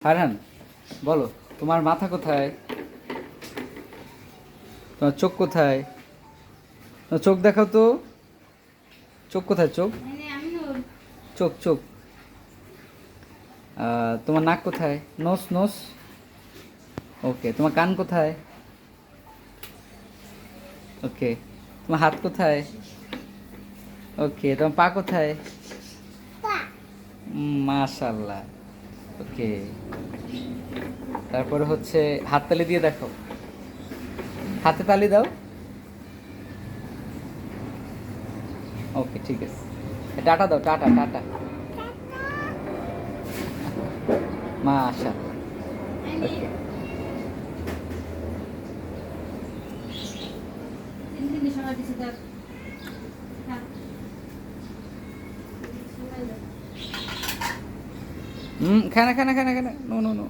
ফারহান, বলো তোমার মাথা কোথায়? তোমার চোখ কোথায়? তোমার চোখ দেখাও তো। চোখ কোথায়? চোখ, চোখ, চোখ। তোমার নাক কোথায়? নোস, নোস। ওকে, তোমার কান কোথায়? ওকে, তোমার হাত কোথায়? ওকে, তোমার পা কোথায়? মাশাল্লাহ। ওকে, তারপরে হচ্ছে হাততালি দিয়ে দেখো। হাতে তালি দাও। ওকে, ঠিক আছে। টাটা দাও, টাটা, টাটা। মাশাল্লাহ। ওকে। খানা খানা খানা খানা, নো নো নো।